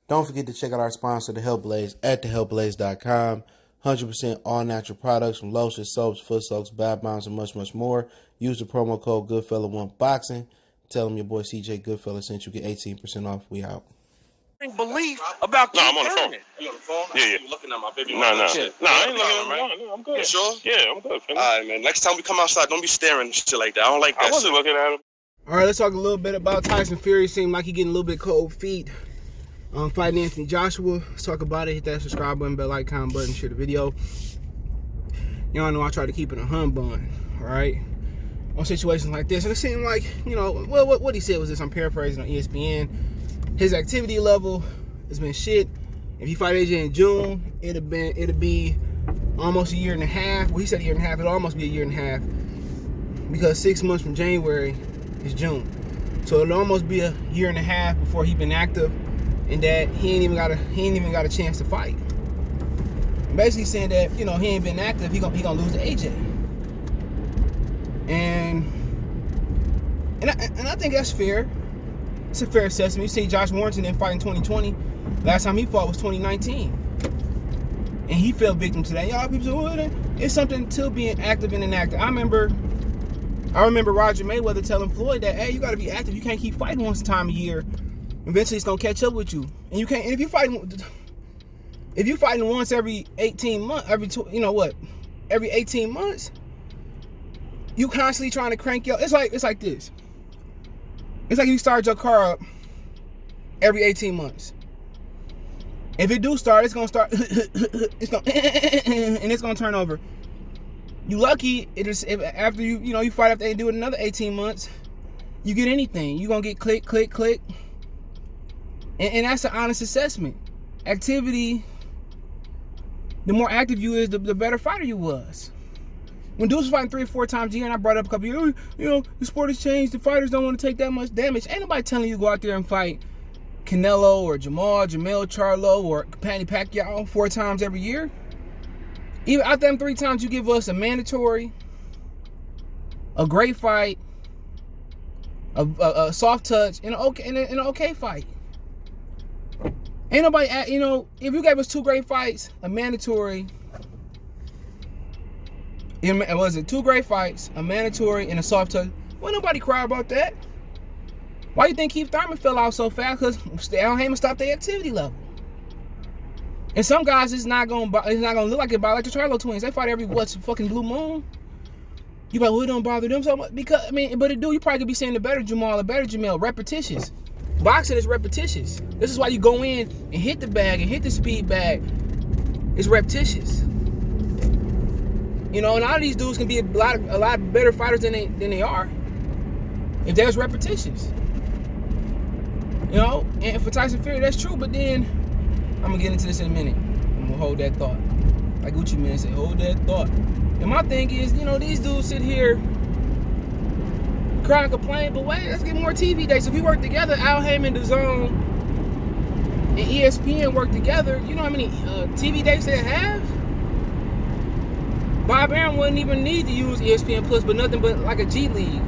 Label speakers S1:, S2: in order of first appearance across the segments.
S1: Don't forget to check out our sponsor, The Health Blaze, at thehealthblaze.com. 100% all natural products from lotions, soaps, foot soaks, bath bombs, and much, much more. Use the promo code Goodfella1Boxing. Tell them your boy CJ Goodfella sent you. Get 18% off. We out.
S2: Belief about
S3: No, I'm on the phone.
S2: You on the phone?
S3: Yeah.
S2: You looking at my baby?
S3: No, I ain't looking at him. No, I'm good.
S2: You sure?
S3: Yeah, I'm good.
S2: All right, man. Next time we come outside, don't be staring and shit like that. I don't like that.
S3: I wasn't looking at him.
S1: All right, let's talk a little bit about Tyson Fury. Seemed like he getting a little bit cold feet fighting Anthony Joshua. Let's talk about it. Hit that subscribe button, bell icon button, share the video. Y'all know I try to keep it a bun, all right? On situations like this, and it seemed like, what he said was this. I'm paraphrasing on ESPN. His activity level has been shit. If you fight AJ in June, it'll be almost a year and a half. Well, he said a year and a half. It'll almost be a year and a half because 6 months from January is June. So it'll almost be a year and a half before he's been active, and that he ain't even got a chance to fight. Basically saying that he ain't been active. He gonna lose to AJ. And I think that's fair. It's a fair assessment. You see Josh Warrington didn't fight in 2020. Last time he fought was 2019. And he fell victim to that. Y'all people say, it's something to being active and inactive. I remember Roger Mayweather telling Floyd that, hey, you gotta be active. You can't keep fighting once a time a year. Eventually it's gonna catch up with you. And you can't, and if you fighting once every 18 months, every 18 months, you constantly trying to crank your, it's like this. It's like you start your car up every 18 months. If it do start, it's gonna start, and it's gonna turn over. You lucky after you fight after they do it another 18 months, you get anything. You gonna get click, click, click. And that's an honest assessment. Activity, the more active you is, the better fighter you was. When dudes was fighting 3 or 4 times a year, and I brought up a couple of years, the sport has changed, the fighters don't want to take that much damage. Ain't nobody telling you to go out there and fight Canelo or Jamel Charlo or Manny Pacquiao 4 times every year. Even out them 3 times, you give us a mandatory, a great fight, a soft touch, and an okay fight. Ain't nobody, if you gave us 2 great fights, a mandatory, was it 2 great fights, a mandatory, and a soft touch? Well, nobody cry about that. Why you think Keith Thurman fell out so fast? Because Al Heyman stopped their activity level. And some guys, it's not gonna look like it, like the Charlo twins. They fight every fucking blue moon. You like, well, it don't bother them so much because but it do. You probably could be saying the better Jamal, the better Jamel, repetitious. Boxing is repetitious. This is why you go in and hit the bag and hit the speed bag. It's repetitious. And a lot of these dudes can be a lot better fighters than they are if they was repetitious. And for Tyson Fury, that's true. But then I'm gonna get into this in a minute. I'm gonna hold that thought. Like Gucci Mane said, hold that thought. And my thing is, these dudes sit here cry and complain, but wait, let's get more TV days. If we work together, Al Heyman, DAZN, and ESPN work together, you know how many TV days they have? Bob Arum wouldn't even need to use ESPN Plus, but nothing but like a G League.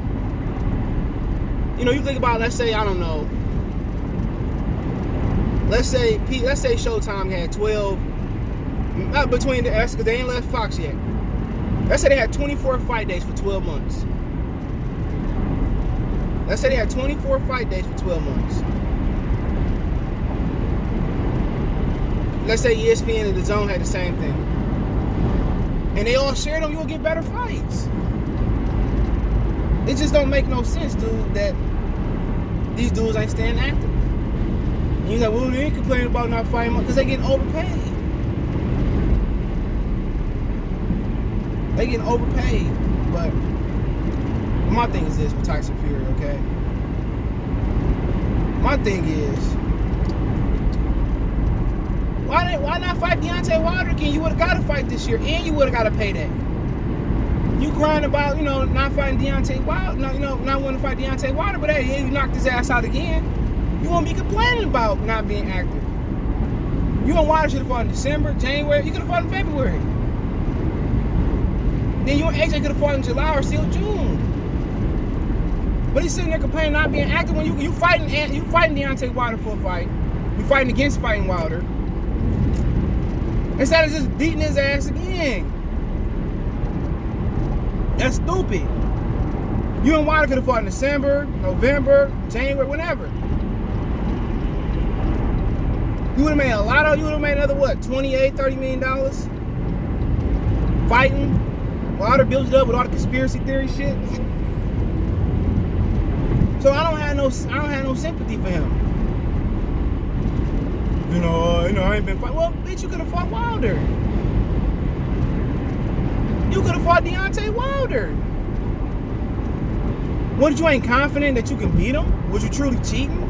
S1: You think about, let's say, I don't know, let's say Showtime had 12, not between the S, because they ain't left Fox yet. Let's say they had 24 fight days for 12 months. Let's say they had 24 fight days for 12 months. Let's say ESPN and DAZN had the same thing. And they all shared them, you'll get better fights. It just don't make no sense, dude, that these dudes ain't staying active. And you're like, well, they ain't complaining about not fighting because they getting overpaid. They getting overpaid. But my thing is this with Tyson Fury, okay? My thing is, why not fight Deontay Wilder again? You would have got to fight this year, and you would have got to pay that. You crying about, not fighting Deontay Wilder, not wanting to fight Deontay Wilder, but hey, you knocked his ass out again. You won't be complaining about not being active. You and Wilder should have fought in December, January. You could have fought in February. Then you and AJ could have fought in July or still June. But he's sitting there complaining not being active when you fighting Deontay Wilder for a fight. We fighting against fighting Wilder. Instead of just beating his ass again. That's stupid. You and Wilder could have fought in December, November, January, whenever. You would have made you would have made another, what, $28, $30 million? Fighting. Wilder built it up with all the conspiracy theory shit. So I don't have no sympathy for him. You know, I ain't been fighting. Well, bitch, you could have fought Wilder. You could have fought Deontay Wilder. What, you ain't confident that you can beat him? Was you truly cheating?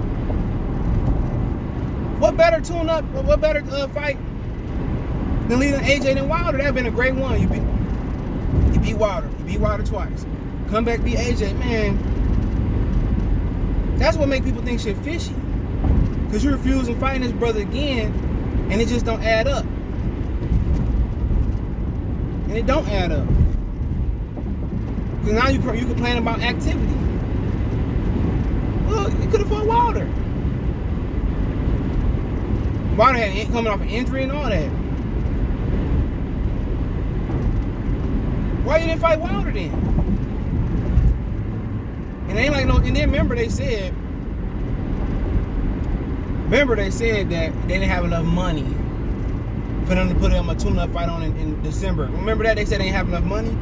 S1: What better tune-up, what better fight than leading AJ than Wilder? That'd been a great one. You beat Wilder. You beat Wilder twice. Come back, beat AJ. Man, that's what make people think shit fishy. Because you refusing fighting this brother again, and it just don't add up. And it don't add up. Because now you complain about activity. Well, you could have fought Wilder. Wilder had coming off an injury and all that. Why you didn't fight Wilder then? And it ain't like no. And then remember they said that they didn't have enough money for them to put him a tune-up fight on in December. Remember that? They said they didn't have enough money.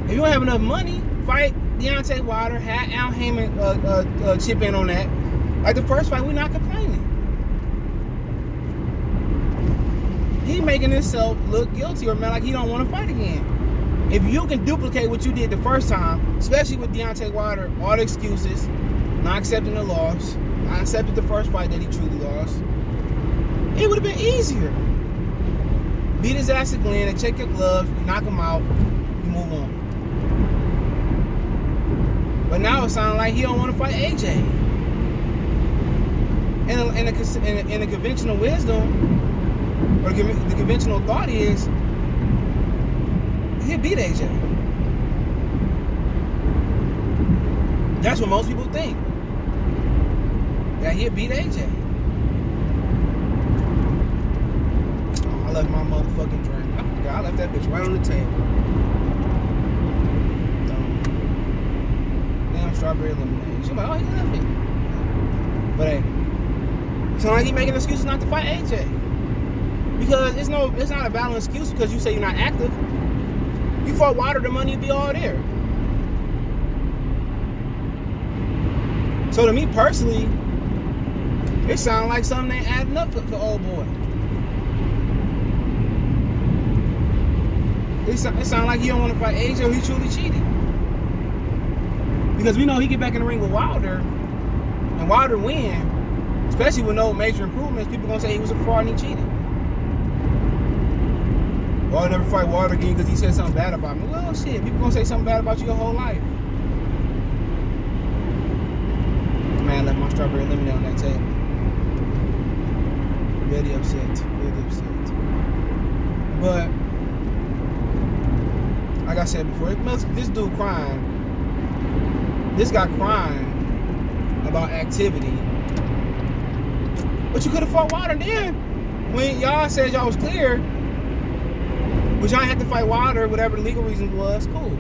S1: If you don't have enough money, fight Deontay Wilder, have Al Heyman chip in on that. Like the first fight, we're not complaining. He making himself look guilty, or man, like he don't want to fight again. If you can duplicate what you did the first time, especially with Deontay Wilder, all the excuses, not accepting the loss, not accepting the first fight that he truly lost, it would have been easier. Beat his ass again and check your gloves, you knock him out, you move on. But now it sounds like he don't want to fight AJ. And the conventional wisdom, or the conventional thought is, he'll beat AJ. That's what most people think. That he'll beat AJ. Oh, I left my motherfucking drink. I forgot. I left that bitch right on the table. Damn strawberry lemonade. She's like, oh, he left it. But hey, so like he making excuses not to fight AJ. Because it's not a valid excuse because you say you're not active. You fought Wilder, the money would be all there. So to me personally, it sounds like something ain't adding up for old boy. It sounds like he don't want to fight AJ or he truly cheated. Because we know he get back in the ring with Wilder, and Wilder win, especially with no major improvements, people gonna say he was a fraud and he cheated. Well, I'll never fight Wilder again because he said something bad about me. Well, shit, people gonna say something bad about you your whole life. Man, I left my strawberry lemonade on that table. Very upset. But, like I said before, this dude crying. This guy crying about activity. But you could have fought Wilder then. When y'all said y'all was clear, but y'all had to fight Wilder, whatever the legal reasons was, cool.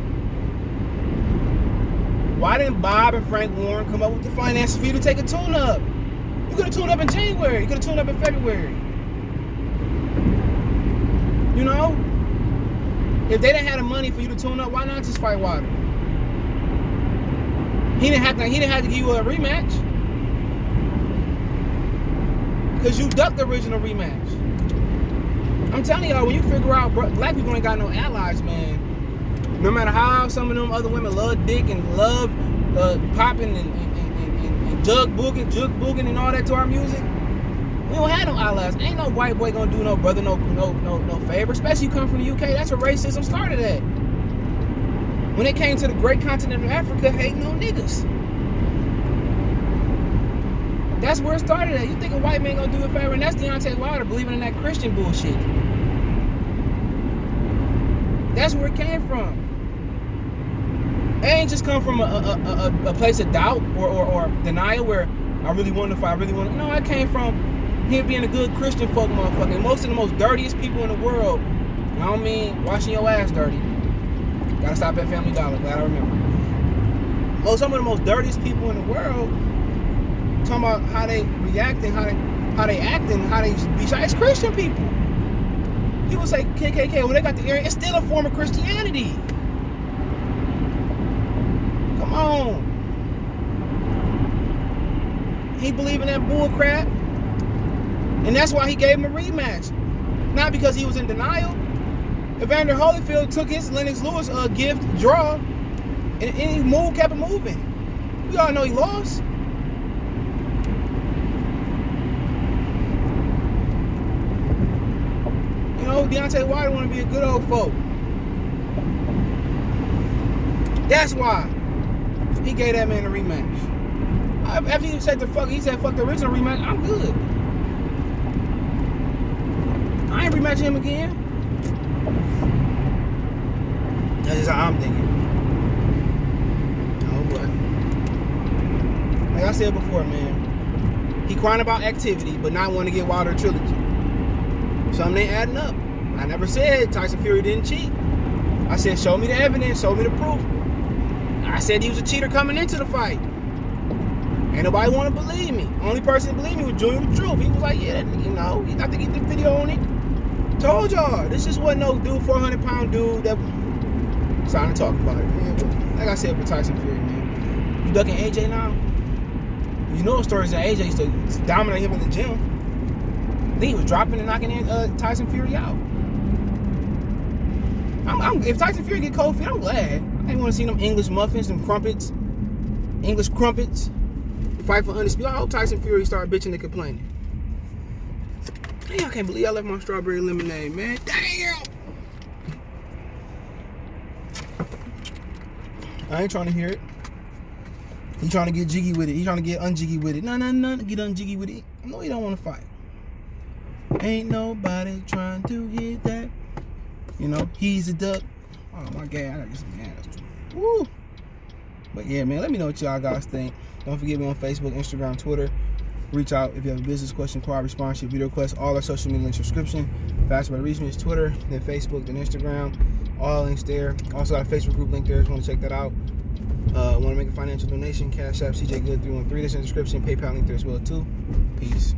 S1: Why didn't Bob and Frank Warren come up with the finances for you to take a tune-up? You could have tuned up in January. You could have tuned up in February. You know? If they didn't have the money for you to tune up, why not just fight Wilder? He didn't have to give you a rematch. Because you ducked the original rematch. I'm telling y'all, when you figure out black people ain't got no allies, man. No matter how some of them other women love dick and love popping and jug booging and all that to our music, we don't have no allies. Ain't no white boy gonna do no brother no favor, especially you come from the UK. That's where racism started at. When it came to the great continent of Africa, hating on niggas. That's where it started at. You think a white man gonna do a favor, and that's Deontay Wilder believing in that Christian bullshit. That's where it came from. It ain't just come from a place of doubt or denial where I really want to fight, No, it came from Here being a good Christian fuck motherfucker. And most of the most dirtiest people in the world, you know what I mean, washing your ass dirty. Gotta stop at Family Dollar, glad I remember. Some of the most dirtiest people in the world talking about how they reacting, how they acting, how they be shy. It's Christian people. People say KKK, well they got the area. It's still a form of Christianity. Come on. He believe in that bull crap. And that's why he gave him a rematch. Not because he was in denial. Evander Holyfield took his Lennox Lewis gift draw and he kept it moving. We all know he lost. You know, Deontay Wilder want to be a good old folk. That's why he gave that man a rematch. After he said fuck the original rematch, I'm good. I ain't rematching him again. That's just how I'm thinking. Oh boy. Like I said before, man, he crying about activity, but not wanting to get Wilder a trilogy. Something ain't adding up. I never said Tyson Fury didn't cheat. I said, show me the evidence, show me the proof. I said he was a cheater coming into the fight. Ain't nobody want to believe me. Only person that believed me was Junior with Truth. He was like, yeah, you know, I think he did a video on it. Told y'all, this just wasn't no dude, 400-pound dude that was trying to talk about it, man. But like I said with Tyson Fury, man, you ducking AJ now? You know the stories that AJ used to dominate him in the gym. Then he was dropping and knocking in Tyson Fury out. If Tyson Fury get cold feet, I'm glad. I ain't want to see them English muffins, them crumpets, English crumpets, fight for undisputed. I hope Tyson Fury start bitching and complaining. Damn, I can't believe I left my strawberry lemonade, man. Damn! I ain't trying to hear it. He trying to get jiggy with it. He trying to get unjiggy with it. No, get unjiggy with it. I know he don't want to fight. Ain't nobody trying to hit that. You know, he's a duck. Oh my God, I gotta get some gas. Woo! But yeah, man, let me know what y'all guys think. Don't forget me on Facebook, Instagram, Twitter. Reach out if you have a business question, inquiry, response, your video request. All our social media links, description. Fast way to reach me is Twitter, then Facebook, then Instagram. All links there. Also got a Facebook group link there if you want to check that out. Want to make a financial donation, Cash App, CJ Good 313. That's in the description. PayPal link there as well too. Peace.